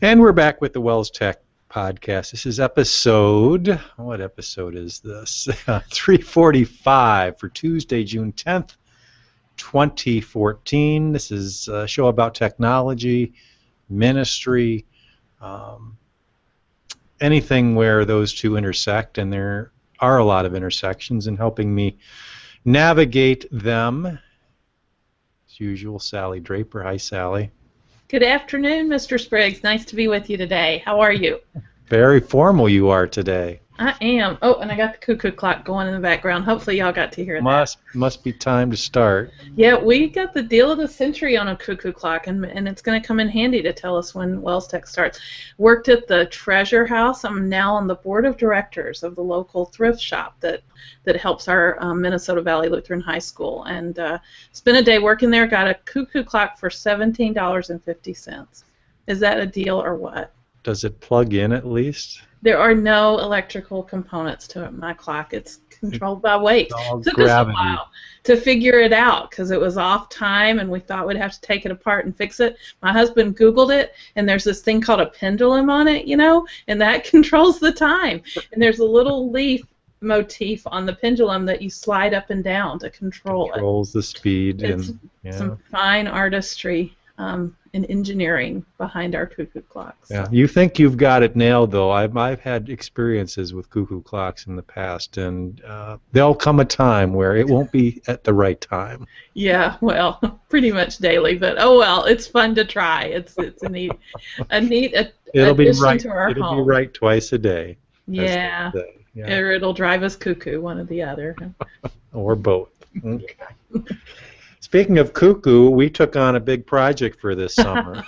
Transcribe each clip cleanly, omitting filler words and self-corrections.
And we're back with the WELSTech podcast. This is what episode is this? 345 for Tuesday, June 10th, 2014. This is a show about technology, ministry, anything where those two intersect, and there are a lot of intersections, and helping me navigate them, as usual, Sallie Draper. Hi, Sallie. Good afternoon, Mr. Spriggs. Nice to be with you today. How are you? Very formal you are today. I am. Oh, and I got the cuckoo clock going in the background. Hopefully y'all got to hear that. Must be time to start. Yeah, we got the deal of the century on a cuckoo clock, and it's going to come in handy to tell us when WELSTech starts. Worked at the Treasure House. I'm now on the board of directors of the local thrift shop that helps our Minnesota Valley Lutheran High School. And spent a day working there, got a cuckoo clock for $17.50. Is that a deal or what? Does it plug in at least? There are no electrical components to my clock. It's controlled by weight. It took us a while to figure it out because it was off time and we thought we'd have to take it apart and fix it. My husband Googled it, and there's this thing called a pendulum on it, and that controls the time. And there's a little leaf motif on the pendulum that you slide up and down to control it. Controls the speed. It's some fine artistry and engineering behind our cuckoo clocks. Yeah, you think you've got it nailed, though. I've had experiences with cuckoo clocks in the past, and there'll come a time where it won't be at the right time. Yeah, well, pretty much daily, but oh well, it's fun to try. It's a neat addition to our home. It'll be right twice a day. Yeah. Or it'll drive us cuckoo, one or the other. Or both. Okay. Speaking of cuckoo, we took on a big project for this summer.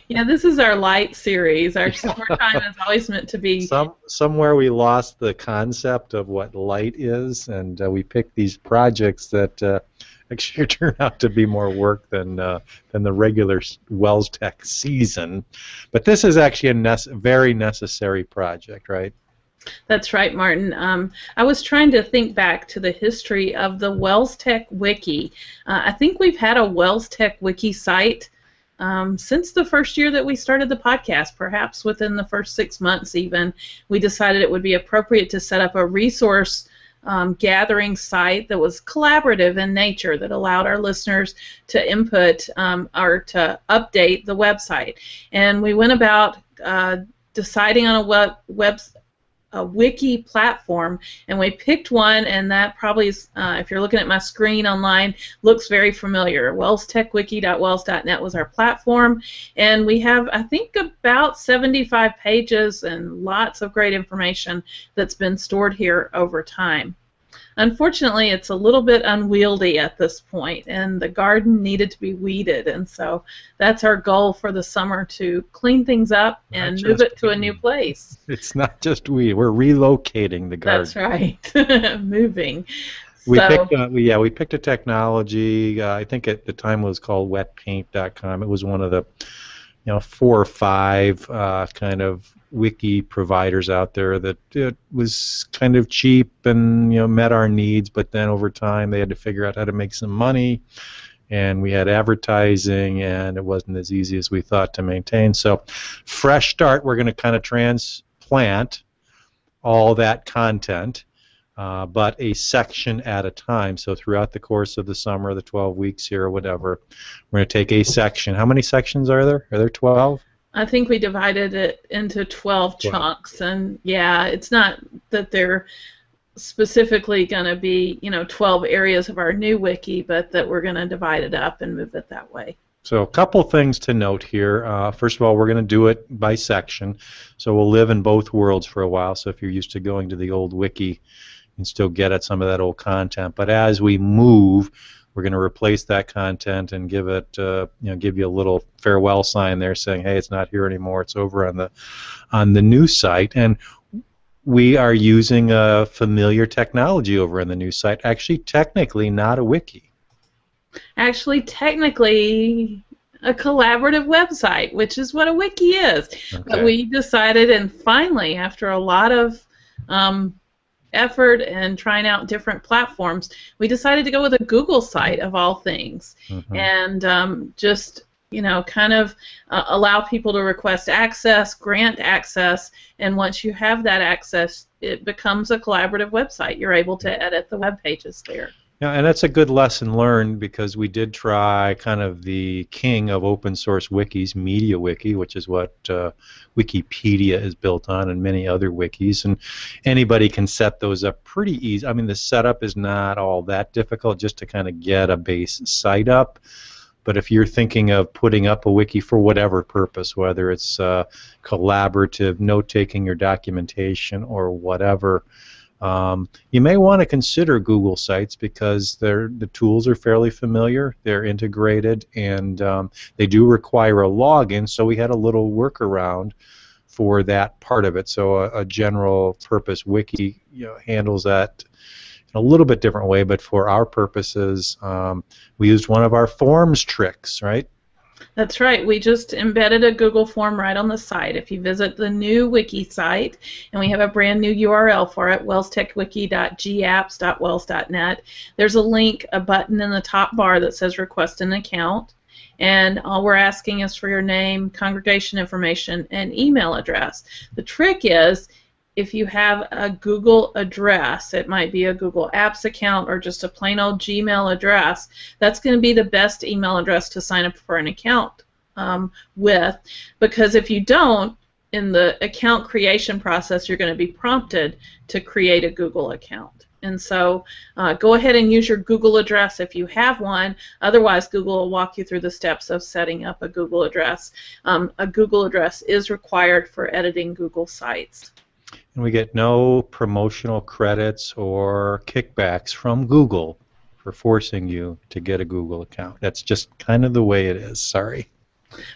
Yeah, this is our light series. Our summertime is always meant to be... Somewhere we lost the concept of what light is, and we picked these projects that actually turn out to be more work than the regular WELSTech season. But this is actually a very necessary project, right? That's right, Martin. I was trying to think back to the history of the WELSTech Wiki. I think we've had a WELSTech Wiki site since the first year that we started the podcast, perhaps within the first 6 months even. We decided it would be appropriate to set up a resource gathering site that was collaborative in nature, that allowed our listeners to input or to update the website. And we went about deciding on a wiki platform, and we picked one, and that probably is, if you're looking at my screen online, looks very familiar. WELSTechWiki.wels.net was our platform, and we have, I think, about 75 pages and lots of great information that's been stored here over time. Unfortunately, it's a little bit unwieldy at this point, and the garden needed to be weeded, and so that's our goal for the summer, to clean things up and move it to a new place. It's not just weed. We're relocating the garden. That's right. Moving. We picked a technology. I think at the time it was called wetpaint.com. It was one of the 4 or 5 kind of wiki providers out there that it was kind of cheap and met our needs, but then over time they had to figure out how to make some money, and we had advertising, and it wasn't as easy as we thought to maintain. So fresh start, we're going to kind of transplant all that content, but a section at a time. So throughout the course of the summer, the 12 weeks here or whatever, we're going to take a section. How many sections are there? Are there 12? I think we divided it into 12 chunks, and yeah, it's not that they're specifically going to be 12 areas of our new wiki, but that we're going to divide it up and move it that way. So a couple things to note here. First of all, we're going to do it by section, so we'll live in both worlds for a while. So if you're used to going to the old wiki, you can still get at some of that old content. But as we move, we're going to replace that content and give it, give you a little farewell sign there saying, hey, it's not here anymore. It's over on the new site. And we are using a familiar technology over in the new site. Actually, technically, not a wiki. Actually, technically, a collaborative website, which is what a wiki is. Okay. But we decided, and finally, after a lot of effort and trying out different platforms, we decided to go with a Google site of all things. Mm-hmm. And just kind of allow people to request access, grant access, and once you have that access, it becomes a collaborative website. You're able to edit the web pages there. Yeah, and that's a good lesson learned, because we did try kind of the king of open source wikis, MediaWiki, which is what Wikipedia is built on, and many other wikis, and anybody can set those up pretty easy. I mean, the setup is not all that difficult, just to kind of get a base site up. But if you're thinking of putting up a wiki for whatever purpose, whether it's collaborative, note-taking, or documentation, or whatever, you may want to consider Google Sites, because the tools are fairly familiar, they're integrated, and they do require a login, so we had a little workaround for that part of it. So a general purpose wiki handles that in a little bit different way, but for our purposes, we used one of our forms tricks, right? That's right. We just embedded a Google form right on the site. If you visit the new wiki site, and we have a brand new URL for it, welstechwiki.gapps.wels.net, there's a link, a button in the top bar that says request an account, and all we're asking is for your name, congregation information, and email address. The trick is, if you have a Google address, it might be a Google Apps account or just a plain old Gmail address, that's going to be the best email address to sign up for an account with, because if you don't, in the account creation process, you're going to be prompted to create a Google account. And so go ahead and use your Google address if you have one. Otherwise, Google will walk you through the steps of setting up a Google address. A Google address is required for editing Google Sites. And we get no promotional credits or kickbacks from Google for forcing you to get a Google account. That's just kind of the way it is. Sorry.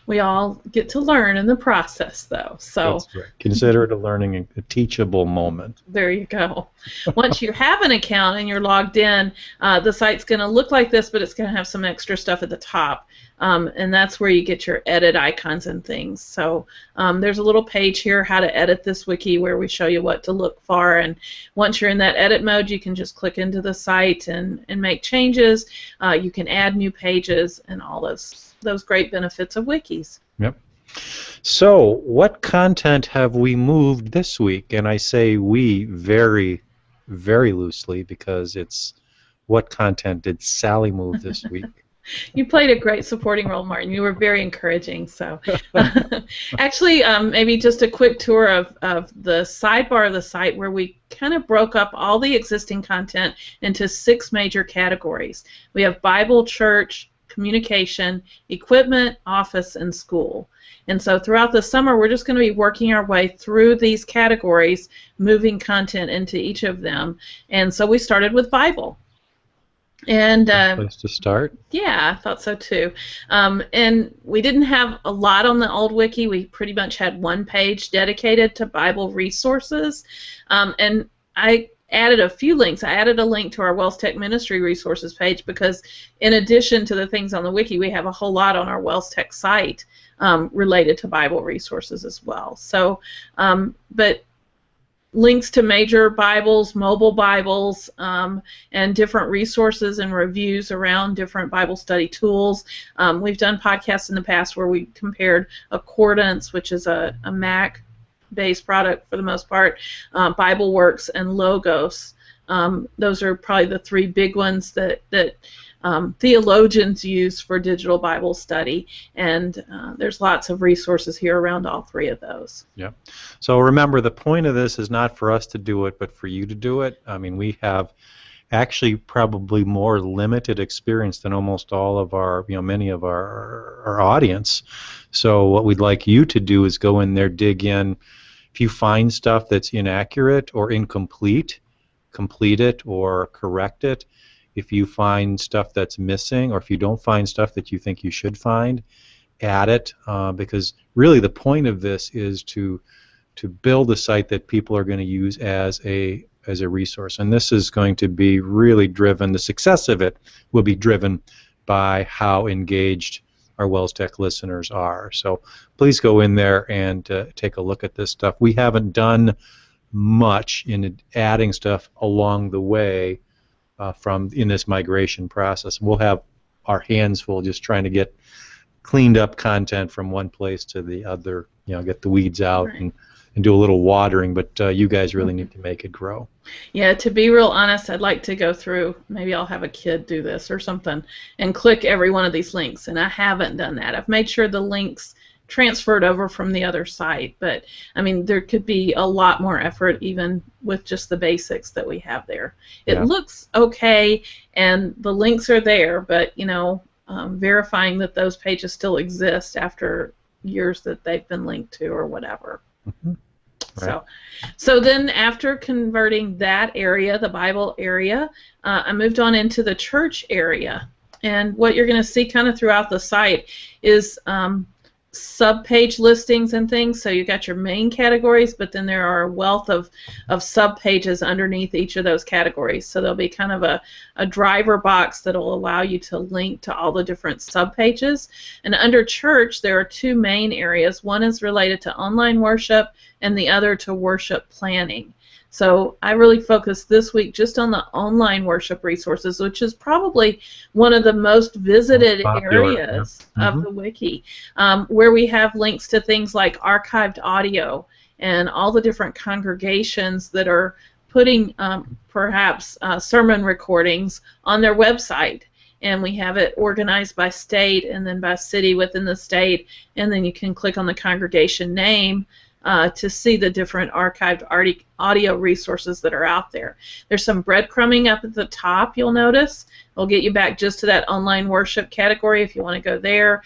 We all get to learn in the process, though. So that's right. Consider it a teachable moment. There you go. Once you have an account and you're logged in, the site's going to look like this, but it's going to have some extra stuff at the top. And that's where you get your edit icons and things. So there's a little page here, how to edit this wiki, where we show you what to look for. And once you're in that edit mode, you can just click into the site and make changes. You can add new pages and all those great benefits of wikis. Yep. So what content have we moved this week? And I say we very, very loosely, because it's what content did Sallie move this week? You played a great supporting role, Martin. You were very encouraging. So, actually, maybe just a quick tour of the sidebar of the site, where we kind of broke up all the existing content into 6 major categories. We have Bible, church, communication, equipment, office, and school. And so throughout the summer, we're just going to be working our way through these categories, moving content into each of them. And so we started with Bible. And place to start. Yeah, I thought so too. And we didn't have a lot on the old wiki. We pretty much had one page dedicated to Bible resources. And I added a few links. I added a link to our WELSTech Ministry Resources page, because in addition to the things on the wiki, we have a whole lot on our WELSTech site related to Bible resources as well. So, but links to major Bibles, mobile Bibles, and different resources and reviews around different Bible study tools. We've done podcasts in the past where we compared Accordance, which is a Mac-based product for the most part, BibleWorks, and Logos. Those are probably the 3 big ones that theologians use for digital Bible study, and there's lots of resources here around all 3 of those. Yeah. So remember, the point of this is not for us to do it, but for you to do it. I mean, we have actually probably more limited experience than almost all of our, many of our audience. So what we'd like you to do is go in there, dig in. If you find stuff that's inaccurate or incomplete, complete it or correct it. If you find stuff that's missing, or if you don't find stuff that you think you should find, add it, because really the point of this is to build a site that people are going to use as a resource. And this is going to be really driven, the success of it will be driven by how engaged our WELSTech listeners are. So please go in there and take a look at this stuff. We haven't done much in adding stuff along the way in this migration process. We'll have our hands full just trying to get cleaned up content from one place to the other. Get the weeds out Right. and do a little watering. But you guys really need to make it grow. Yeah, to be real honest, I'd like to go through, maybe I'll have a kid do this or something, and click every one of these links, and I haven't done that. I've made sure the links transferred over from the other site, but I mean, there could be a lot more effort even with just the basics that we have there. It looks okay, and the links are there, but verifying that those pages still exist after years that they've been linked to or whatever. Mm-hmm. Right. So then after converting that area, the Bible area, I moved on into the church area. And what you're going to see kind of throughout the site is sub-page listings and things. So you got your main categories, but then there are a wealth of sub-pages underneath each of those categories. So there'll be kind of a driver box that will allow you to link to all the different sub-pages. And under church, there are two main areas. One is related to online worship, and the other to worship planning. So I really focused this week just on the online worship resources, which is probably one of the most visited areas of the wiki, where we have links to things like archived audio and all the different congregations that are putting perhaps sermon recordings on their website. And we have it organized by state and then by city within the state, and then you can click on the congregation name to see the different archived audio resources that are out there. There's some breadcrumbing up at the top, you'll notice. It'll get you back just to that online worship category if you want to go there.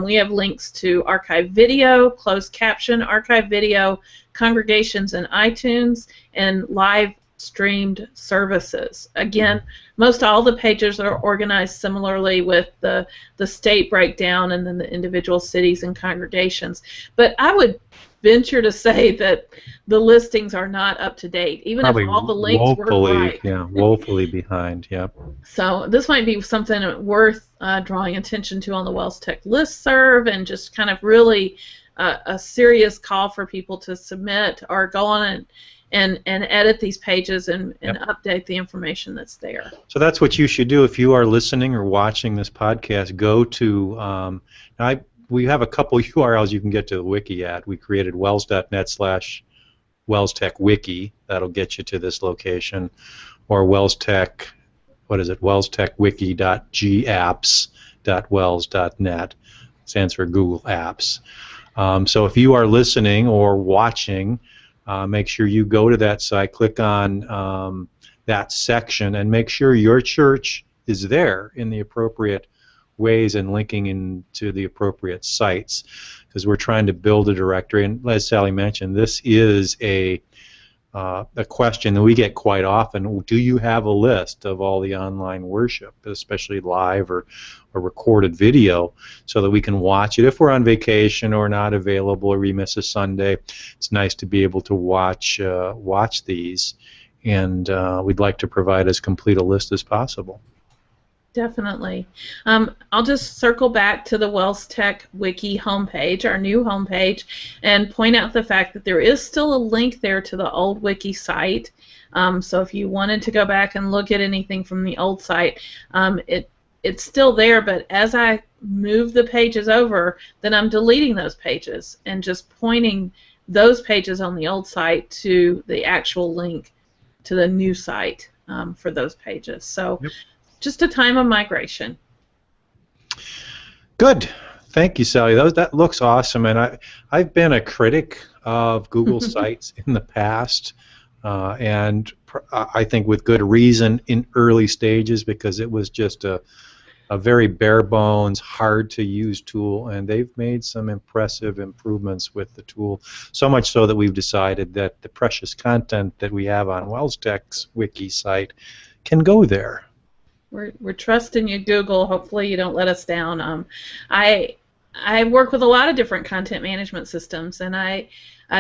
We have links to archive video, closed caption, archive video, congregations in iTunes, and live streamed services. Again, most all the pages are organized similarly with the state breakdown and then the individual cities and congregations. But I would venture to say that the listings are not up to date, even Probably if all the links were right. Yeah, woefully behind. Yep. So this might be something worth drawing attention to on the WELSTech listserv, and just kind of really a serious call for people to submit or go on and edit these pages and update the information that's there. So that's what you should do if you are listening or watching this podcast. Go to we have a couple URLs you can get to the wiki at. We created wells.net/WELSTech Wiki. That'll get you to this location. Or WELSTech, WELSTechWiki.gapps.wells.net. Stands for Google Apps. So if you are listening or watching, make sure you go to that site, click on that section, and make sure your church is there in the appropriate ways and linking into the appropriate sites, because we're trying to build a directory. And as Sally mentioned, this is a question that we get quite often. Do you have a list of all the online worship, especially live or recorded video, so that we can watch it if we're on vacation or not available or we miss a Sunday? It's nice to be able to watch these, and we'd like to provide as complete a list as possible. Definitely. I'll just circle back to the WELSTech Wiki homepage, our new homepage, and point out the fact that there is still a link there to the old wiki site. So if you wanted to go back and look at anything from the old site, it's still there, but as I move the pages over, then I'm deleting those pages and just pointing those pages on the old site to the actual link to the new site for those pages. So. Yep. Just a time of migration. Good. Thank you, Sally. That looks awesome. And I've been a critic of Google Sites in the past, and I think with good reason in early stages, because it was just a very bare bones, hard to use tool, and they've made some impressive improvements with the tool. So much so that we've decided that the precious content that we have on WELSTech's wiki site can go there. We're trusting you, Google. Hopefully you don't let us down. I work with a lot of different content management systems, and I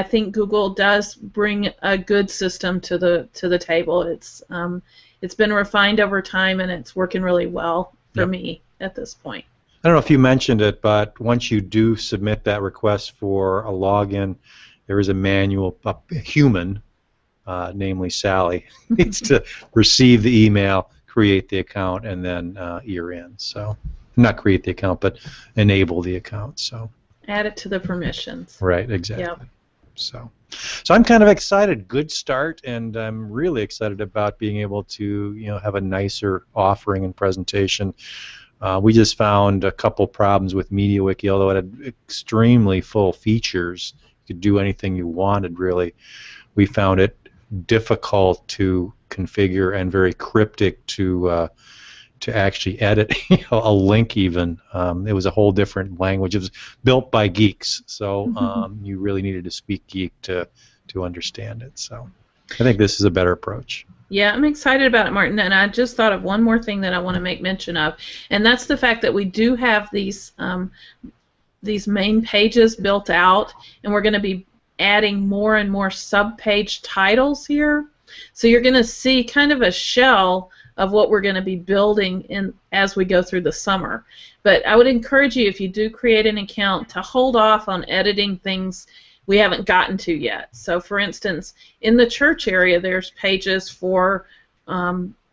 think Google does bring a good system to the table. It's been refined over time, and it's working really well for me at this point. I don't know if you mentioned it, but once you do submit that request for a login, there is a manual, a human, namely Sally, needs to receive the email, create the account, and then you're in. So not create the account, but enable the account. So Add it to the permissions. right, exactly. Yep. So I'm kind of excited. Good start, and I'm really excited about being able to have a nicer offering and presentation. We just found a couple problems with MediaWiki, although it had extremely full features. You could do anything you wanted, really. We found it difficult to configure and very cryptic to actually edit a link even. It was a whole different language. It was built by geeks, so you really needed to speak geek to understand it. So I think this is a better approach. Yeah, I'm excited about it, Martin, and I just thought of one more thing that I want to make mention of, and that's the fact that we do have these main pages built out, and we're going to be adding more and more sub-page titles here. So you're going to see kind of a shell of what we're going to be building as we go through the summer. But I would encourage you, if you do create an account, to hold off on editing things we haven't gotten to yet. So for instance, in the church area, there's pages for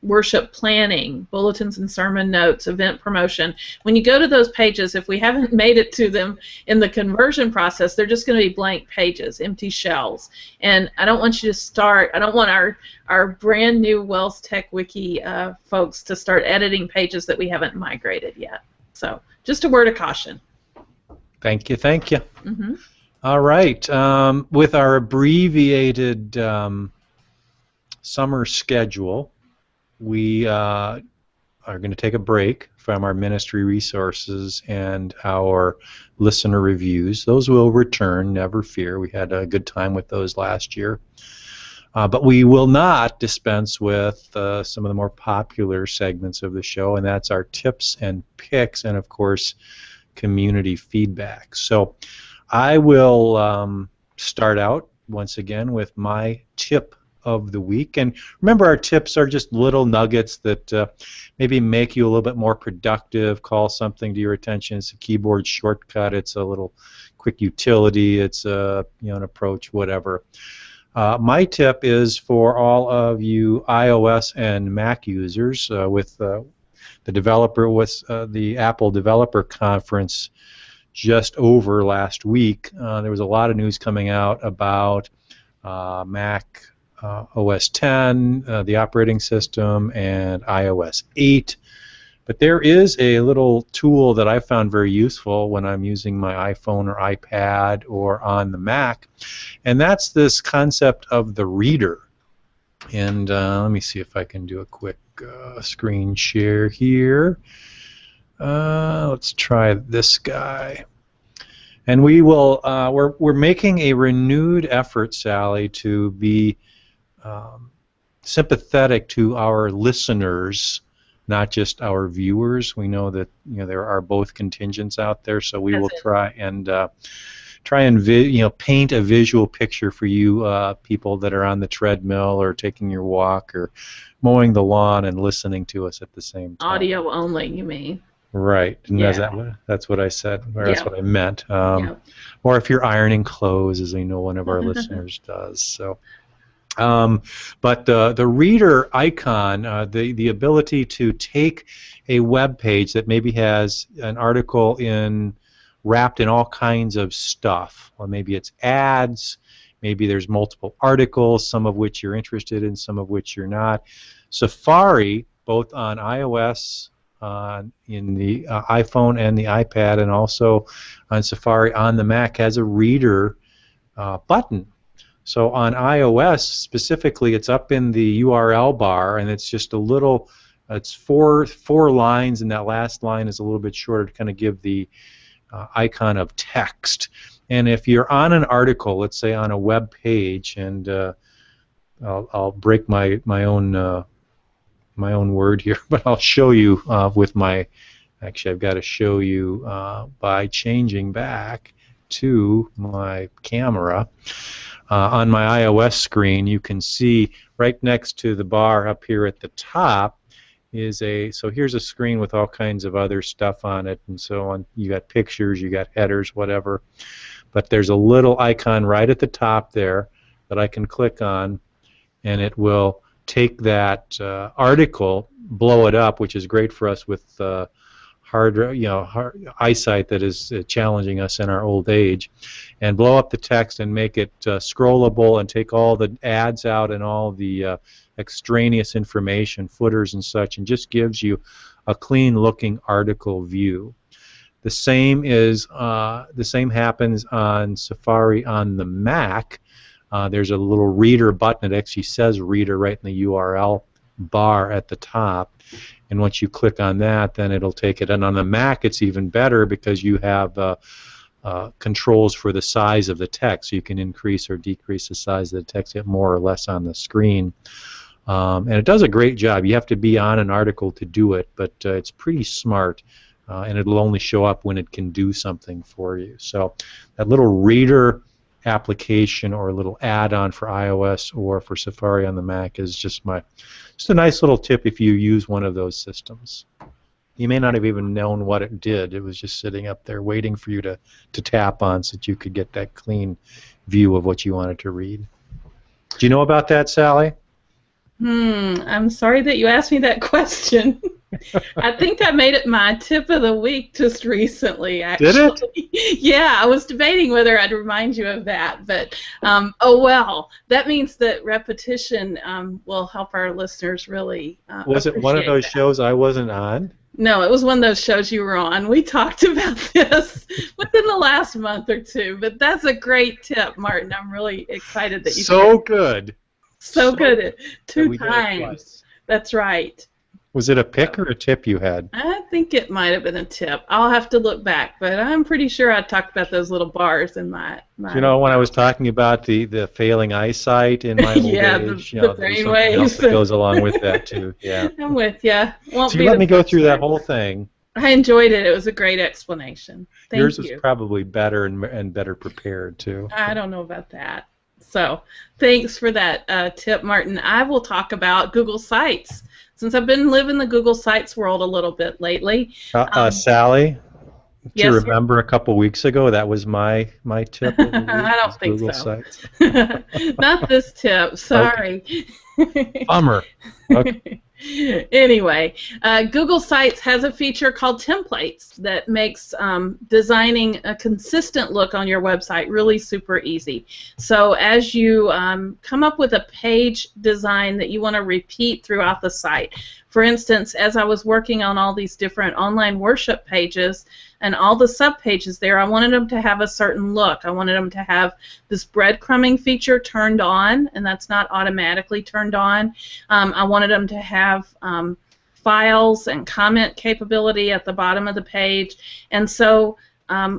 worship planning, bulletins and sermon notes, event promotion. When you go to those pages, if we haven't made it to them in the conversion process, they're just going to be blank pages, empty shells. And I don't want you to start, I don't want our brand new WELSTech Wiki folks to start editing pages that we haven't migrated yet. So just a word of caution. Thank you, thank you. Mm-hmm. All right, with our abbreviated summer schedule, we are going to take a break from our ministry resources and our listener reviews. Those will return, never fear. We had a good time with those last year. But we will not dispense with some of the more popular segments of the show, and that's our tips and picks and, of course, community feedback. So I will start out once again with my tip of the week. And remember, our tips are just little nuggets that maybe make you a little bit more productive, call something to your attention. It's a keyboard shortcut, it's a little quick utility, it's an approach, whatever. My tip is for all of you iOS and Mac users with the Apple Developer Conference just over last week. There was a lot of news coming out about Mac OS 10, the operating system, and iOS 8. But there is a little tool that I found very useful when I'm using my iPhone or iPad or on the Mac, and that's this concept of the reader. And let me see if I can do a quick screen share here. Let's try this guy. And we will. We're making a renewed effort, Sally, to be sympathetic to our listeners, not just our viewers. We know that there are both contingents out there, so we will try and paint a visual picture for you people that are on the treadmill or taking your walk or mowing the lawn and listening to us at the same time. Audio only, you mean? Right, and Yeah. that's what I said, or that's Yeah. what I meant. Yeah. Or if you're ironing clothes, as I know one of our listeners does. So, but the reader icon, the ability to take a web page that maybe has an article wrapped in all kinds of stuff, or maybe it's ads, maybe there's multiple articles, some of which you're interested in, some of which you're not. Safari, both on iOS, in the iPhone and the iPad, and also on Safari on the Mac, has a reader button. So on iOS specifically, it's up in the URL bar, and it's just a little, it's four lines, and that last line is a little bit shorter to kind of give the icon of text. And if you're on an article, let's say on a web page, and I'll break my own word here, but I'll show you with my. Actually, I've got to show you by changing back to my camera. On my iOS screen, you can see right next to the bar up here at the top is so here's a screen with all kinds of other stuff on it and so on. You got pictures, you got headers, whatever. But there's a little icon right at the top there that I can click on, and it will take that article, blow it up, which is great for us with hard eyesight that is challenging us in our old age, and blow up the text and make it scrollable and take all the ads out and all the extraneous information, footers and such, and just gives you a clean-looking article view. The same happens on Safari on the Mac. There's a little reader button. It actually says reader right in the URL bar at the top. And once you click on that, then it'll take it. And on the Mac, it's even better because you have controls for the size of the text. So you can increase or decrease the size of the text more or less on the screen. And it does a great job. You have to be on an article to do it, but it's pretty smart. And it'll only show up when it can do something for you. So that little reader application or a little add-on for iOS or for Safari on the Mac is just a nice little tip if you use one of those systems. You may not have even known what it did. It was just sitting up there waiting for you to tap on so that you could get that clean view of what you wanted to read. Do you know about that, Sally? I'm sorry that you asked me that question. I think I made it my tip of the week just recently, actually. Did it? Yeah, I was debating whether I'd remind you of that, but oh well. That means that repetition will help our listeners really Was it one of those that. shows I wasn't on? No, it was one of those shows you were on. We talked about this within the last month or two, but that's a great tip, Martin. I'm really excited that you So good. So good. Two we did it times. twice. That's right. Was it a pick or a tip you had? I think it might have been a tip. I'll have to look back, but I'm pretty sure I talked about those little bars in my You know, when I was talking about the failing eyesight in my old age, the brain waves that goes along with that too. Yeah. I'm with you. So you let me go through that whole thing. I enjoyed it. It was a great explanation. Thank Yours you. was probably better and better prepared too. I don't know about that. So thanks for that tip, Martin. I will talk about Google Sites. Since I've been living the Google Sites world a little bit lately. Sally, do yes, you remember a couple weeks ago that was my tip? I don't think Google so. Sites. Not this tip. Sorry. Okay. Bummer. Okay. Anyway, Google Sites has a feature called templates that makes designing a consistent look on your website really super easy. So as you come up with a page design that you want to repeat throughout the site, for instance, as I was working on all these different online worship pages and all the subpages there, I wanted them to have a certain look. I wanted them to have this breadcrumbing feature turned on, and that's not automatically turned on. I wanted them to have files and comment capability at the bottom of the page. And so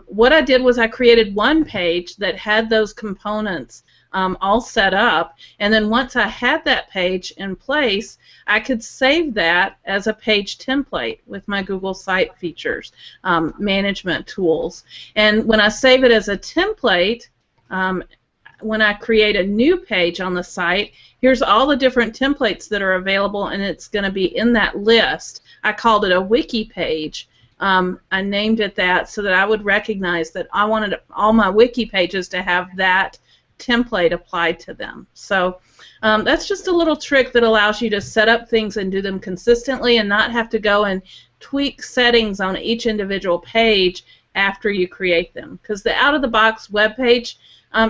what I did was I created one page that had those components all set up, and then once I had that page in place, I could save that as a page template with my Google Site features, management tools. And when I save it as a template, when I create a new page on the site, here's all the different templates that are available, and it's going to be in that list. I called it a wiki page. I named it that so that I would recognize that I wanted all my wiki pages to have that template applied to them. So that's just a little trick that allows you to set up things and do them consistently and not have to go and tweak settings on each individual page after you create them, because the out-of-the-box web page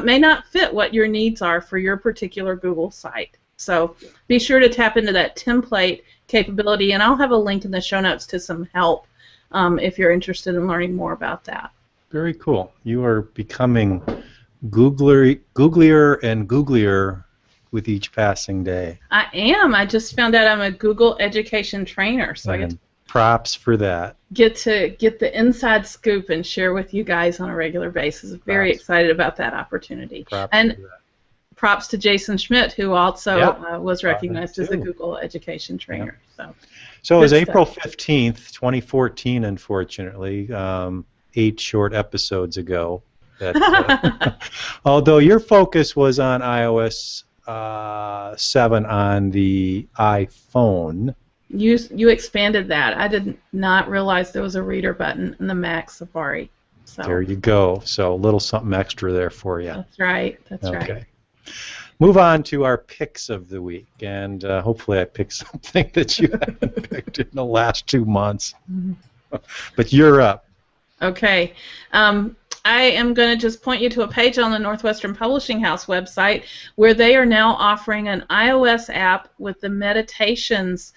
may not fit what your needs are for your particular Google site. So be sure to tap into that template capability, and I'll have a link in the show notes to some help if you're interested in learning more about that. Very cool. You are becoming googlier and googlier with each passing day. I am. I just found out I'm a Google education trainer, so I get to props for that. Get the inside scoop and share with you guys on a regular basis. Very excited about that opportunity. Props to Jason Schmidt, who also was recognized as a Google education trainer. So it was April 15th, 2014, unfortunately, 8 short episodes ago. Although your focus was on iOS 7 on the iPhone. You expanded that. I did not realize there was a reader button in the Mac Safari. So there you go. So a little something extra there for you. That's right. That's right. Okay. Move on to our picks of the week, and hopefully I picked something that you haven't picked in the last 2 months. But you're up. Okay. I am going to just point you to a page on the Northwestern Publishing House website where they are now offering an iOS app with the Meditations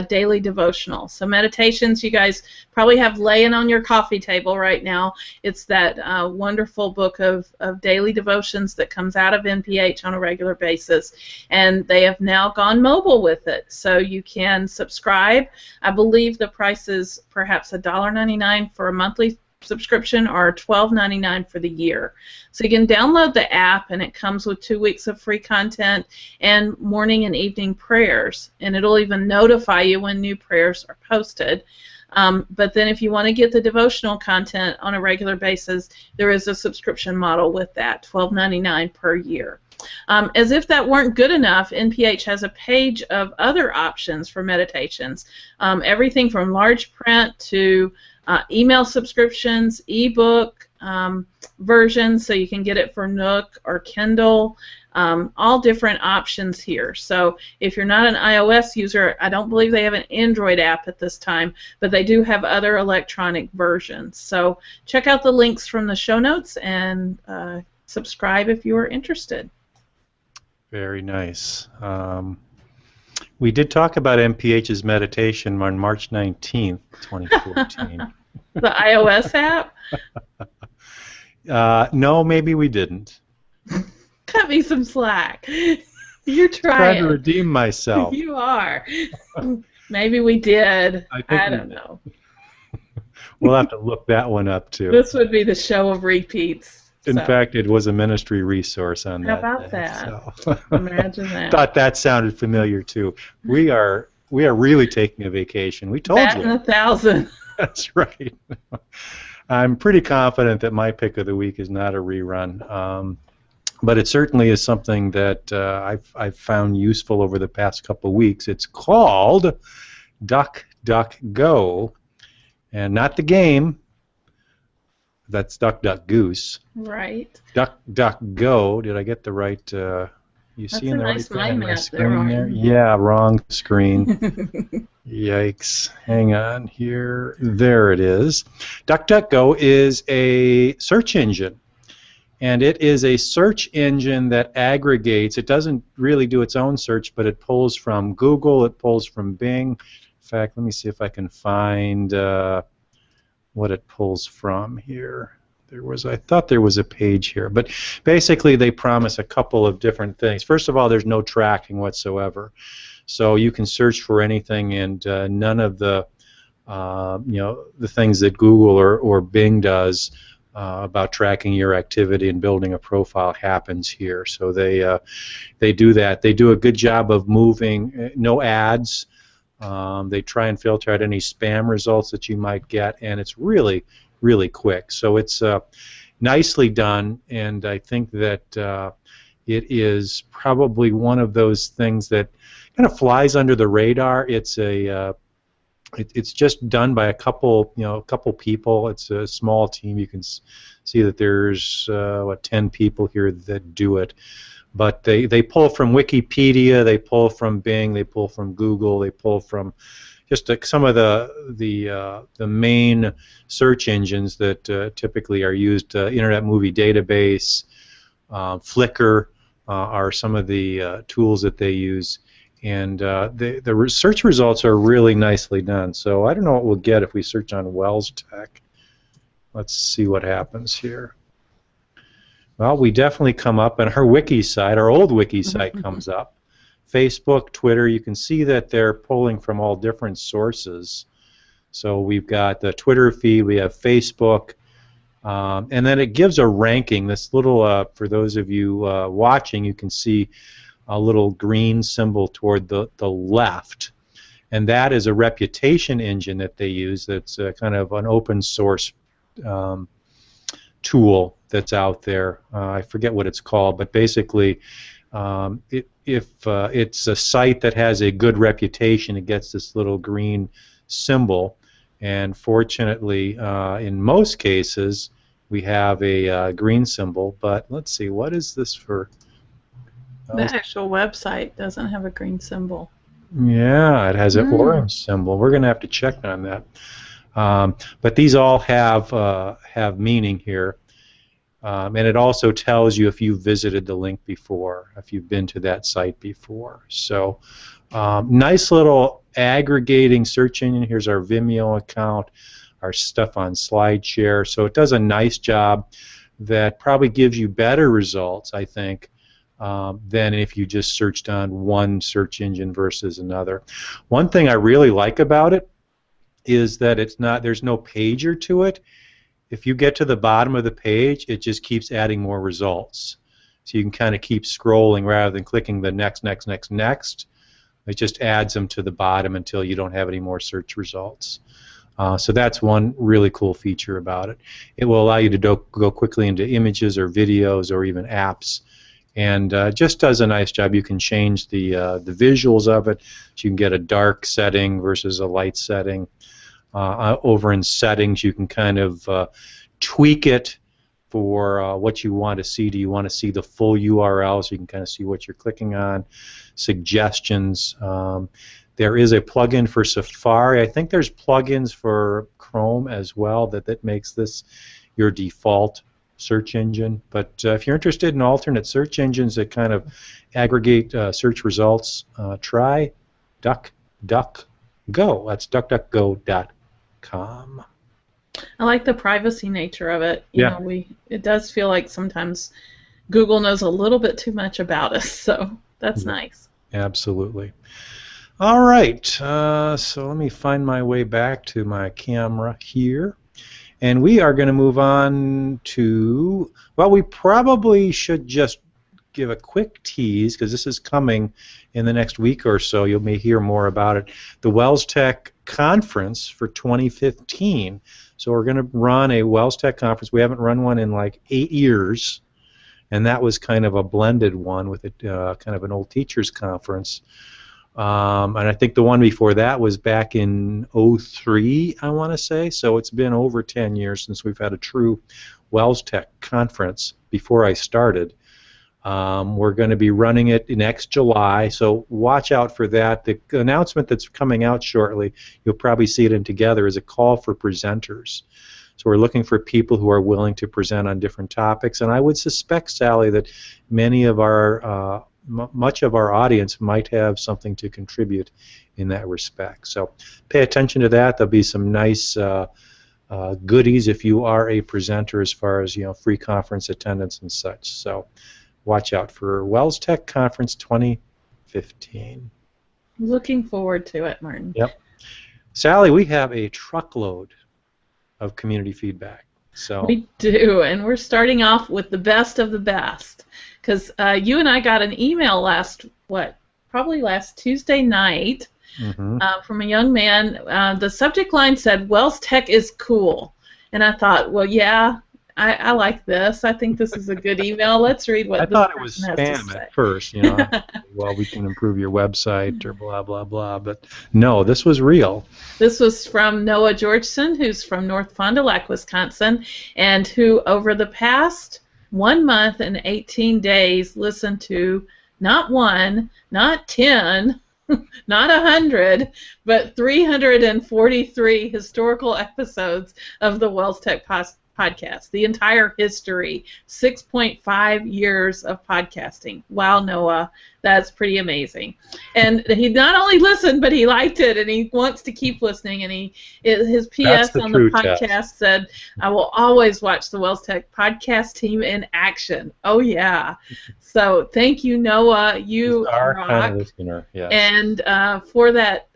daily devotional. So Meditations, you guys probably have laying on your coffee table right now. It's that wonderful book of daily devotions that comes out of NPH on a regular basis. And they have now gone mobile with it. So you can subscribe. I believe the price is perhaps $1.99 for a monthly subscription or $12.99 for the year. So you can download the app, and it comes with 2 weeks of free content and morning and evening prayers, and it'll even notify you when new prayers are posted. But then if you want to get the devotional content on a regular basis, there is a subscription model with that, $12.99 per year. As if that weren't good enough, NPH has a page of other options for meditations, everything from large print to email subscriptions, ebook versions, so you can get it for Nook or Kindle, all different options here. So if you're not an iOS user, I don't believe they have an Android app at this time, but they do have other electronic versions. So check out the links from the show notes and subscribe if you are interested. Very nice. We did talk about MPH's meditation on March 19th, 2014. The iOS app? No, maybe we didn't. Cut me some slack. You're trying to trying. redeem myself. You are. Maybe we did. I don't know. We'll have to look that one up, too. This would be the show of repeats. In fact, it was a ministry resource on that. How about day, that? So. Imagine that. Thought that sounded familiar too. We are really taking a vacation. We told Bat you. in 1,000. That's right. I'm pretty confident that my pick of the week is not a rerun, but it certainly is something that I've found useful over the past couple of weeks. It's called DuckDuckGo, and not the game. That's Duck Duck Goose. Right. DuckDuckGo. Did I get the right? You That's see in the nice right mind map screen there? Yeah, wrong screen. Yikes. Hang on here. There it is. DuckDuckGo is a search engine. And it is a search engine that aggregates. It doesn't really do its own search, but it pulls from Google. It pulls from Bing. In fact, let me see if I can find what it pulls from here. I thought there was a page here, but basically they promise a couple of different things. First of all, there's no tracking whatsoever, so you can search for anything, and none of the the things that Google or Bing does about tracking your activity and building a profile happens here. So they do that. They do a good job of moving. No ads. They try and filter out any spam results that you might get, and it's really, really quick. So it's nicely done, and I think that it is probably one of those things that kind of flies under the radar. It's it's just done by a couple people. It's a small team. You can see that there's 10 people here that do it. But they pull from Wikipedia, they pull from Bing, they pull from Google, they pull from just some of the main search engines that typically are used. Internet Movie Database, Flickr are some of the tools that they use, and the search results are really nicely done. So I don't know what we'll get if we search on WELSTech. Let's see what happens here. Well, we definitely come up, and our wiki site, our old wiki site, comes up. Facebook, Twitter, you can see that they're pulling from all different sources. So we've got the Twitter feed, we have Facebook, and then it gives a ranking. This little, for those of you watching, you can see a little green symbol toward the left, and that is a reputation engine that they use. That's kind of an open source tool that's out there. I forget what it's called, but basically if it's a site that has a good reputation, it gets this little green symbol, and fortunately in most cases we have a green symbol, but let's see, what is this for? The actual website doesn't have a green symbol. Yeah, it has an orange symbol. We're going to have to check on that. But these all have meaning here. And it also tells you if you've visited the link before, if you've been to that site before. So nice little aggregating search engine. Here's our Vimeo account, our stuff on SlideShare. So it does a nice job that probably gives you better results, I think, than if you just searched on one search engine versus another. One thing I really like about it is that there's no pager to it. If you get to the bottom of the page, it just keeps adding more results. So you can kind of keep scrolling rather than clicking the next. It just adds them to the bottom until you don't have any more search results. So that's one really cool feature about it. It will allow you to go quickly into images or videos or even apps, and just does a nice job. You can change the visuals of it. So you can get a dark setting versus a light setting. Over in settings, you can kind of tweak it for what you want to see. Do you want to see the full URL so you can kind of see what you're clicking on? Suggestions. There is a plugin for Safari. I think there's plugins for Chrome as well that makes this your default search engine. But if you're interested in alternate search engines that kind of aggregate search results, try DuckDuckGo. That's DuckDuckGo.com. I like the privacy nature of it. You Yeah. know, it does feel like sometimes Google knows a little bit too much about us, so that's nice. Absolutely. All right, so let me find my way back to my camera here. And we are going to move on to, well, we probably should just give a quick tease, because this is coming in the next week or so. You may hear more about it. The WELSTech Conference for 2015. So we're going to run a WELSTech Conference. We haven't run one in like 8 years, and that was kind of a blended one with kind of an old teachers conference. And I think the one before that was back in '03, I want to say. So it's been over 10 years since we've had a true WELSTech conference before I started. We're going to be running it next July, so watch out for that. The announcement that's coming out shortly, you'll probably see it in Together, is a call for presenters. So we're looking for people who are willing to present on different topics, and I would suspect, Sally, that many of our much of our audience might have something to contribute in that respect. So pay attention to that. There'll be some nice goodies if you are a presenter, as far as free conference attendance and such. So watch out for WELSTech Conference 2015. Looking forward to it, Martin. Yep. Sally, we have a truckload of community feedback. So we do, and we're starting off with the best of the best, because you and I got an email probably last Tuesday night from a young man. The subject line said, "WELSTech is cool," and I thought, well, yeah, I like this. I think this is a good email. Let's read what I the thought it was person has to spam say. at first, well, we can improve your website or blah, blah, blah. But no, this was real. This was from Noah Georgeson, who's from North Fond du Lac, Wisconsin, and who over the past 1 month and 18 days listened to not 1, not 10, not 100, but 343 historical episodes of the WELSTech podcast, the entire history, 6.5 years of podcasting. Wow, Noah, that's pretty amazing. And he not only listened, but he liked it, and he wants to keep listening. And his PS on the podcast said, "I will always watch the WELSTech podcast team in action." Oh yeah. So thank you, Noah. You are rock. kind of listener, yes. And for that,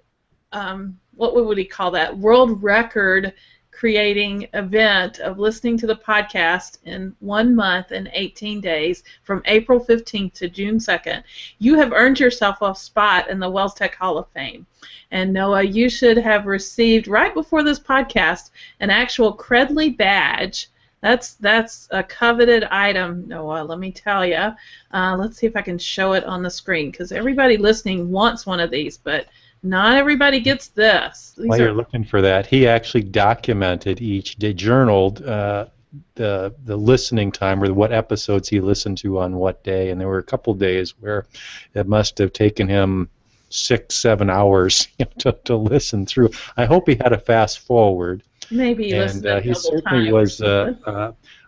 what would he call that? World record creating event of listening to the podcast in 1 month and 18 days from April 15th to June 2nd. You have earned yourself a spot in the WELSTech Hall of Fame. And Noah, you should have received, right before this podcast, an actual Credly badge. That's a coveted item, Noah, let me tell you. Let's see if I can show it on the screen, because everybody listening wants one of these, but not everybody gets this. While you're looking for that, he actually documented each day, journaled the listening time, or what episodes he listened to on what day, and there were a couple days where it must have taken him 6-7 hours to listen through. I hope he had a fast forward. Maybe And listen he double certainly time was.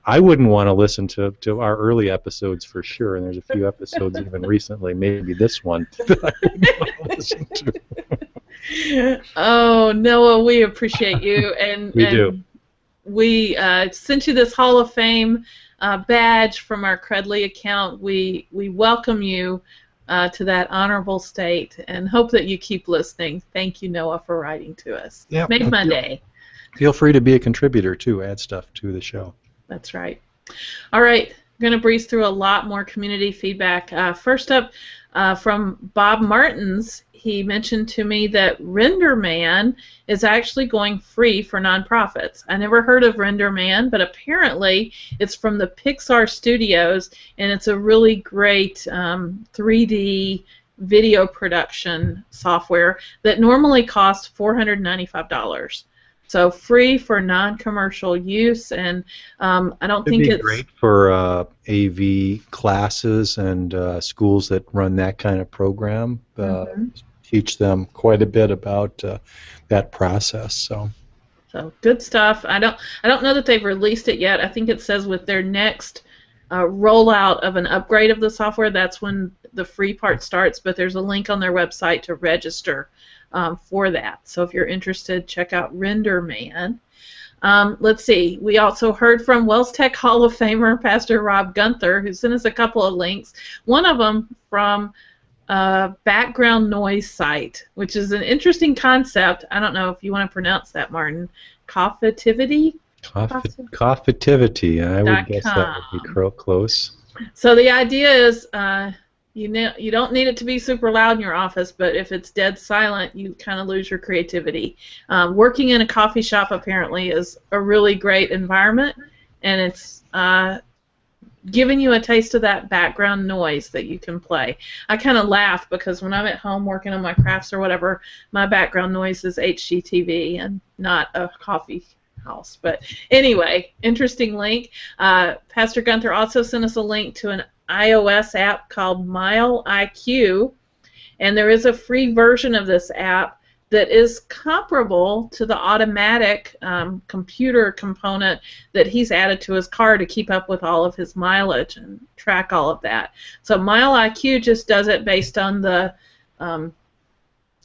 I wouldn't want to listen to our early episodes for sure. And there's a few episodes even recently, maybe this one, that I wouldn't want to listen to. Oh, Noah, we appreciate you, We do. we sent you this Hall of Fame badge from our Credly account. We welcome you to that honorable state and hope that you keep listening. Thank you, Noah, for writing to us. Yeah, Made my day. Feel free to be a contributor too. Add stuff to the show. That's right. All right, I'm going to breeze through a lot more community feedback. First up, from Bob Martins, he mentioned to me that RenderMan is actually going free for nonprofits. I never heard of RenderMan, but apparently it's from the Pixar Studios, and it's a really great 3D video production software that normally costs $495. So free for non-commercial use, and I don't think it's great for AV classes and schools that run that kind of program. Teach them quite a bit about that process. So good stuff. I don't know that they've released it yet. I think it says with their next rollout of an upgrade of the software, that's when the free part starts. But there's a link on their website to register for that. So if you're interested, check out RenderMan. Let's see. We also heard from WELSTech Hall of Famer Pastor Rob Gunther, who sent us a couple of links. One of them from a background noise site, which is an interesting concept. I don't know if you want to pronounce that, Martin. Coffitivity? Coffitivity. I would guess that would be close. So the idea is you don't need it to be super loud in your office, but if it's dead silent, you kind of lose your creativity. Working in a coffee shop apparently is a really great environment, and it's giving you a taste of that background noise that you can play. I kind of laugh because when I'm at home working on my crafts or whatever, my background noise is HGTV and not a coffee house. But anyway, interesting link. Pastor Gunther also sent us a link to an iOS app called MileIQ, and there is a free version of this app that is comparable to the automatic computer component that he's added to his car to keep up with all of his mileage and track all of that. So MileIQ just does it based on the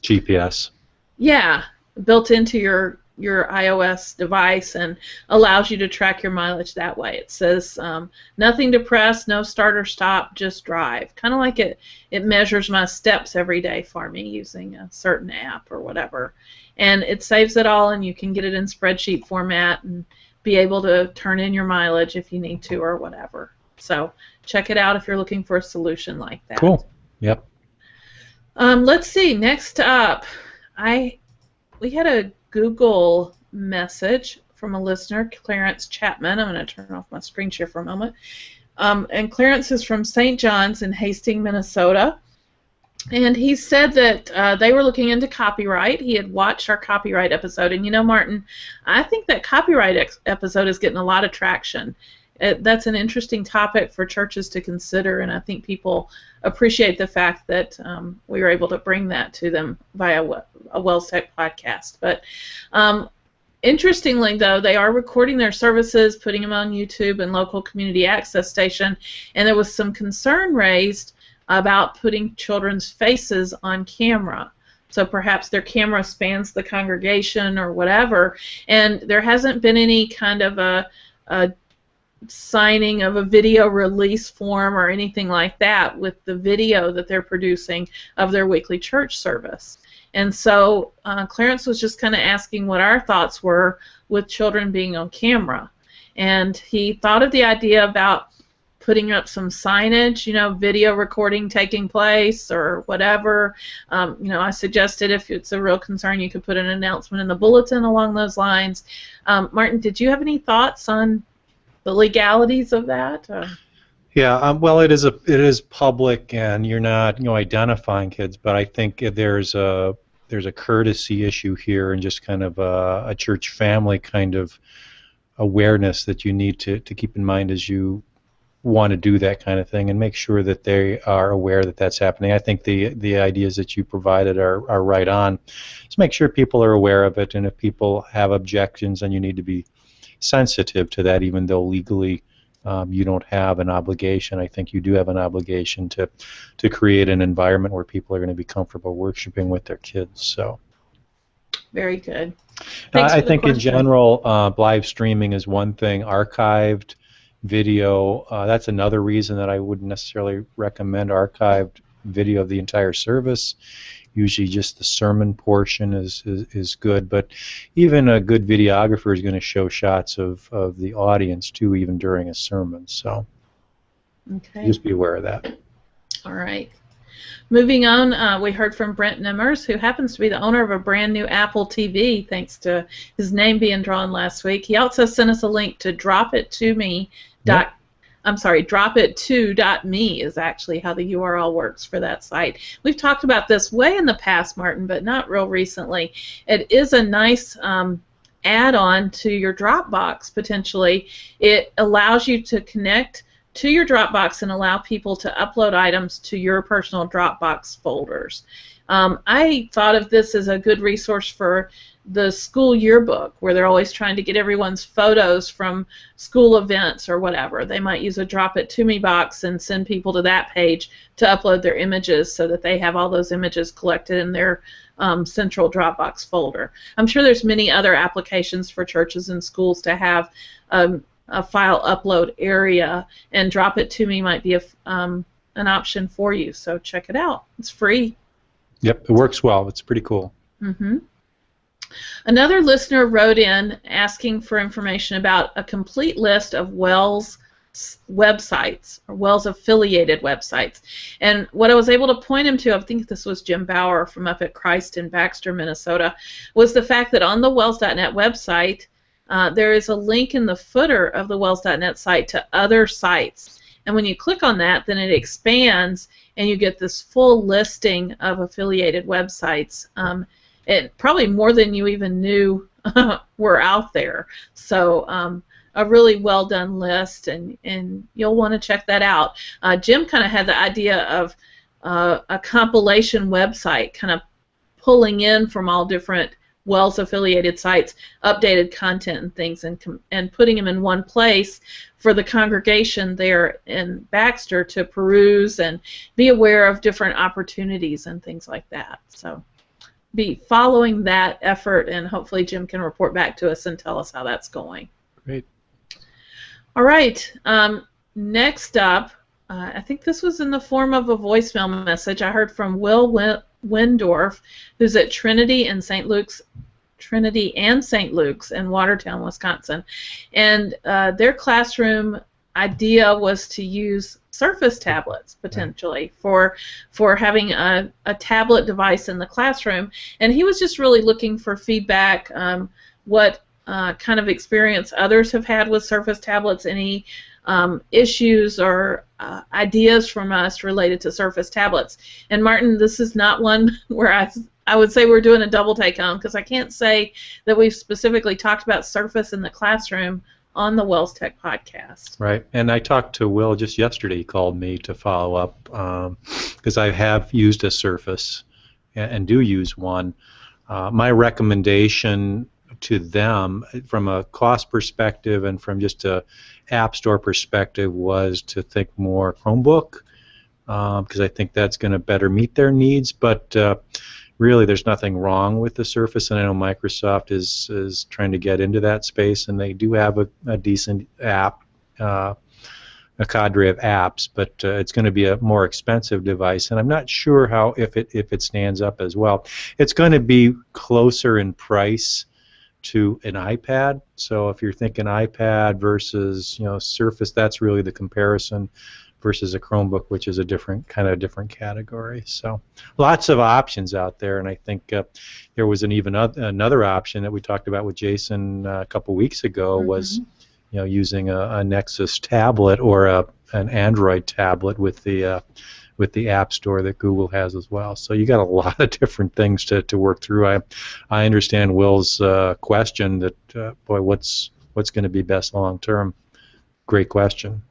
GPS. Yeah, built into your iOS device and allows you to track your mileage that way. It says nothing to press, no start or stop, just drive. Kind of like it measures my steps every day for me using a certain app or whatever. And it saves it all, and you can get it in spreadsheet format and be able to turn in your mileage if you need to or whatever. So check it out if you're looking for a solution like that. Cool. Yep. Let's see. Next up, we had a Google message from a listener, Clarence Chapman. I'm going to turn off my screen share for a moment. And Clarence is from St. John's in Hastings, Minnesota. And he said that they were looking into copyright. He had watched our copyright episode. And you know, Martin, I think that copyright episode is getting a lot of traction. That's an interesting topic for churches to consider, and I think people appreciate the fact that we were able to bring that to them via a WELSTech podcast. But interestingly, though, they are recording their services, putting them on YouTube and local community access station, and there was some concern raised about putting children's faces on camera. So perhaps their camera spans the congregation or whatever, and there hasn't been any kind of a signing of a video release form or anything like that with the video that they're producing of their weekly church service. And so Clarence was just kind of asking what our thoughts were with children being on camera. And he thought of the idea about putting up some signage, you know, video recording taking place or whatever. You know, I suggested if it's a real concern, you could put an announcement in the bulletin along those lines. Martin, did you have any thoughts on the legalities of that? Yeah, well, it is public, and you're not identifying kids, but I think there's a courtesy issue here, and just kind of a church family kind of awareness that you need to keep in mind as you want to do that kind of thing and make sure that they are aware that that's happening. I think the ideas that you provided are right on. Just make sure people are aware of it, and if people have objections, then you need to be sensitive to that, even though legally you don't have an obligation. I think you do have an obligation to create an environment where people are going to be comfortable worshiping with their kids. So. Very good. I think in general, live streaming is one thing. Archived video, that's another reason that I wouldn't necessarily recommend archived video of the entire service. Usually just the sermon portion is good, but even a good videographer is going to show shots of the audience too, even during a sermon. So just be aware of that. All right. Moving on, we heard from Brent Nimmers, who happens to be the owner of a brand new Apple TV, thanks to his name being drawn last week. He also sent us a link to DropItToMe. DropIt2.me is actually how the URL works for that site. We've talked about this way in the past, Martin, but not real recently. It is a nice add-on to your Dropbox, potentially. It allows you to connect to your Dropbox and allow people to upload items to your personal Dropbox folders. I thought of this as a good resource for the school yearbook, where they're always trying to get everyone's photos from school events or whatever. They might use a DropItToMe box and send people to that page to upload their images so that they have all those images collected in their central Dropbox folder. I'm sure there's many other applications for churches and schools to have a file upload area, and DropItToMe might be an option for you. So check it out. It's free. Yep, it works well. It's pretty cool. Mm-hmm. Another listener wrote in asking for information about a complete list of WELS websites, or WELS affiliated websites. And what I was able to point him to, I think this was Jim Bauer from up at Christ in Baxter, Minnesota, was the fact that on the WELS.net website, there is a link in the footer of the WELS.net site to other sites. And when you click on that, then it expands and you get this full listing of affiliated websites. It probably more than you even knew were out there. So a really well done list, and you'll want to check that out. Jim kind of had the idea of a compilation website, kind of pulling in from all different WELS affiliated sites, updated content and things, and putting them in one place for the congregation there in Baxter to peruse and be aware of different opportunities and things like that. So be following that effort, and hopefully Jim can report back to us and tell us how that's going. Great. All right. Next up, I think this was in the form of a voicemail message. I heard from Will Windorf, who's at Trinity and St. Luke's in Watertown, Wisconsin, and their classroom idea was to use Surface tablets potentially for having a tablet device in the classroom, and he was just really looking for feedback, what kind of experience others have had with Surface tablets, any issues or ideas from us related to Surface tablets. And Martin, this is not one where I would say we're doing a double take on, because I can't say that we've specifically talked about Surface in the classroom on the WELSTech podcast. Right, and I talked to Will just yesterday. He called me to follow up because I have used a Surface and do use one. My recommendation to them from a cost perspective and from just a App Store perspective was to think more Chromebook, because I think that's going to better meet their needs, but really there's nothing wrong with the Surface, and I know Microsoft is trying to get into that space, and they do have a decent app, a cadre of apps, but it's going to be a more expensive device, and I'm not sure how if it stands up as well. It's going to be closer in price to an iPad, so if you're thinking iPad versus Surface, that's really the comparison, versus a Chromebook, which is a different category. So lots of options out there, and I think there was another option that we talked about with Jason a couple weeks ago, was using a Nexus tablet or an Android tablet with the App Store that Google has as well. So you got a lot of different things to work through. I understand Will's question that boy, what's going to be best long term? Great question.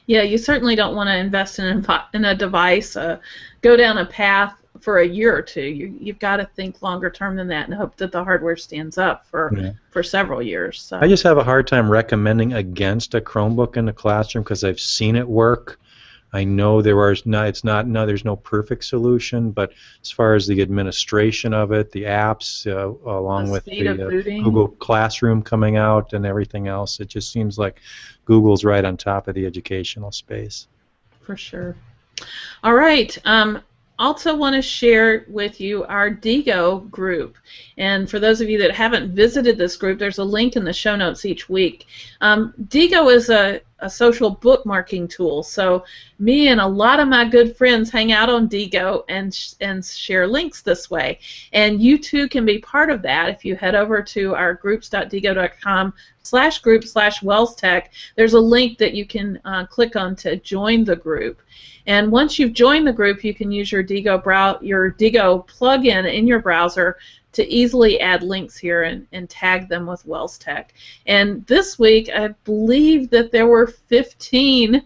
Yeah, you certainly don't want to invest in a device, go down a path for a year or two. You've got to think longer term than that and hope that the hardware stands up for several years. So. I just have a hard time recommending against a Chromebook in the classroom because I've seen it work. I know there's no perfect solution, but as far as the administration of it, the apps, along with the Google Classroom coming out and everything else, it just seems like Google's right on top of the educational space. For sure. All right. Also want to share with you our DGO group. And for those of you that haven't visited this group, there's a link in the show notes each week. DGO is a social bookmarking tool. So me and a lot of my good friends hang out on DGO and share links this way. And you too can be part of that if you head over to our groups.dgo.com/group/WELSTech. There's a link that you can click on to join the group. And once you've joined the group, you can use your DGO plugin in your browser to easily add links here and tag them with WELSTech. And this week, I believe that there were 15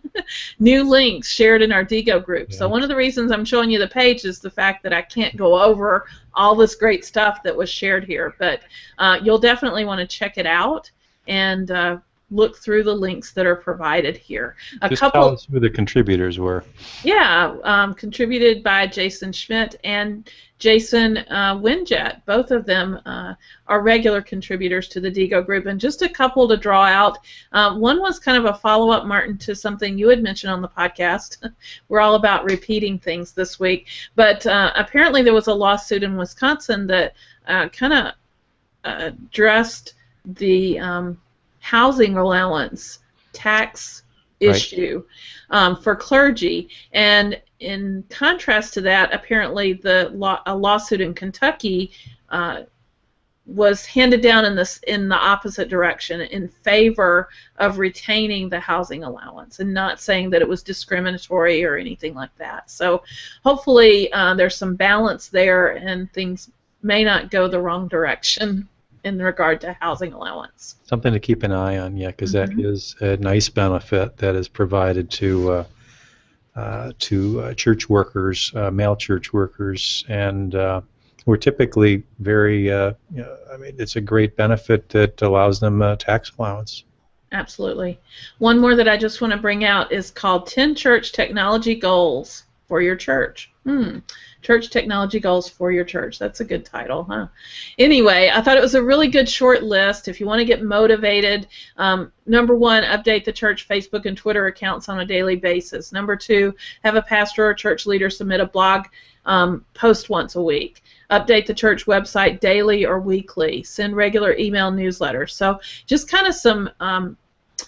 new links shared in our DGO group. Yeah. So one of the reasons I'm showing you the page is the fact that I can't go over all this great stuff that was shared here. But you'll definitely want to check it out and look through the links that are provided here. Tell us who the contributors were. Yeah, contributed by Jason Schmidt and Jason Winjet. Both of them are regular contributors to the DGO group, and just a couple to draw out. One was kind of a follow-up, Martin, to something you had mentioned on the podcast. We're all about repeating things this week, but apparently there was a lawsuit in Wisconsin that kind of addressed the housing allowance tax issue for clergy, and in contrast to that, apparently a lawsuit in Kentucky was handed down in the opposite direction, in favor of retaining the housing allowance and not saying that it was discriminatory or anything like that. So hopefully there's some balance there and things may not go the wrong direction in regard to housing allowance. Something to keep an eye on, yeah, because that is a nice benefit that is provided to church workers, male church workers, and we're typically very, I mean, it's a great benefit that allows them tax allowance. Absolutely. One more that I just want to bring out is called 10 Church Technology Goals for Your Church. Church Technology Goals for Your Church. That's a good title, huh? Anyway, I thought it was a really good short list if you want to get motivated. Number one, update the church Facebook and Twitter accounts on a daily basis. Number two, have a pastor or church leader submit a blog post once a week. Update the church website daily or weekly. Send regular email newsletters. So just kind of some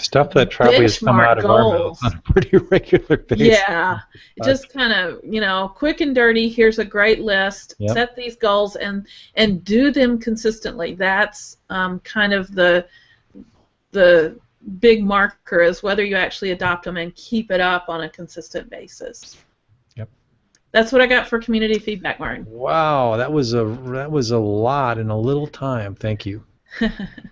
stuff that probably has come out of our mouths on a pretty regular basis. Yeah, just kind of, quick and dirty. Here's a great list. Yep. Set these goals and do them consistently. That's kind of the big marker, is whether you actually adopt them and keep it up on a consistent basis. Yep. That's what I got for community feedback, Martin. Wow, that was a lot in a little time. Thank you.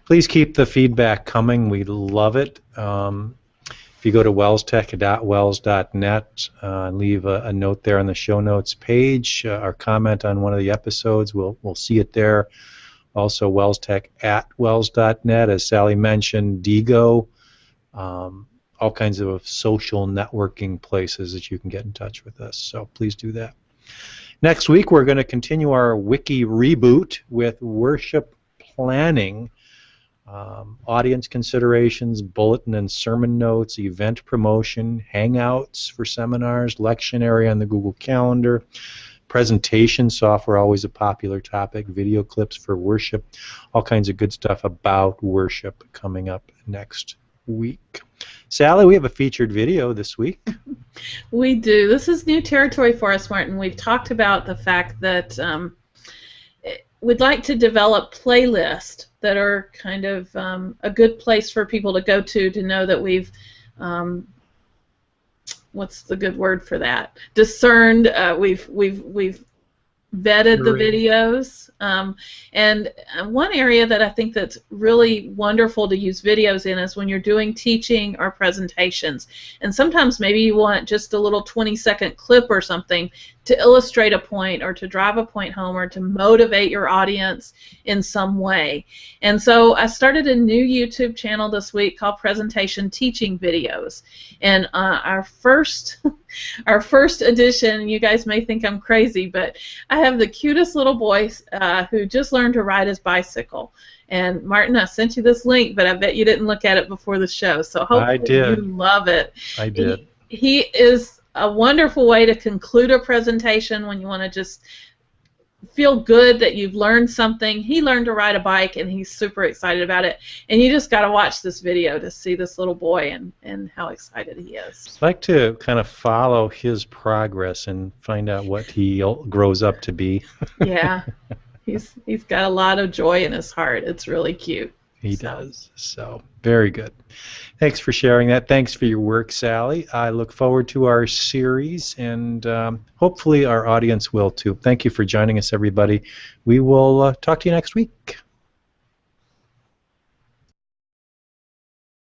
Please keep the feedback coming. We love it. If you go to WELSTech.wels.net and leave a note there on the show notes page, or comment on one of the episodes, we'll see it there. Also, WELSTech@wels.net, as Sally mentioned, DGO, all kinds of social networking places that you can get in touch with us. So please do that. Next week, we're going to continue our wiki reboot with worship planning, audience considerations, bulletin and sermon notes, event promotion, hangouts for seminars, lectionary on the Google Calendar, presentation software, always a popular topic, video clips for worship, all kinds of good stuff about worship coming up next week. Sally, we have a featured video this week. We do. This is new territory for us, Martin. We've talked about the fact that we'd like to develop playlists that are kind of a good place for people to go to know that we've, what's the good word for that? Discerned. We've vetted the Curated. videos. And one area that I think that's really wonderful to use videos in is when you're doing teaching or presentations. And sometimes maybe you want just a little 20-second clip or something to illustrate a point or to drive a point home or to motivate your audience in some way. And so I started a new YouTube channel this week called Presentation Teaching Videos. And our first edition, you guys may think I'm crazy, but I have the cutest little boy who just learned to ride his bicycle. And Martin, I sent you this link, but I bet you didn't look at it before the show, so I hopefully you did. love it. I did. He is a wonderful way to conclude a presentation when you want to just feel good that you've learned something. He learned to ride a bike, and he's super excited about it. And you just got to watch this video to see this little boy and how excited he is. I'd like to kind of follow his progress and find out what he grows up to be. Yeah, he's got a lot of joy in his heart. It's really cute. He does. So, very good. Thanks for sharing that. Thanks for your work, Sally. I look forward to our series, and hopefully our audience will too. Thank you for joining us, everybody. We will talk to you next week.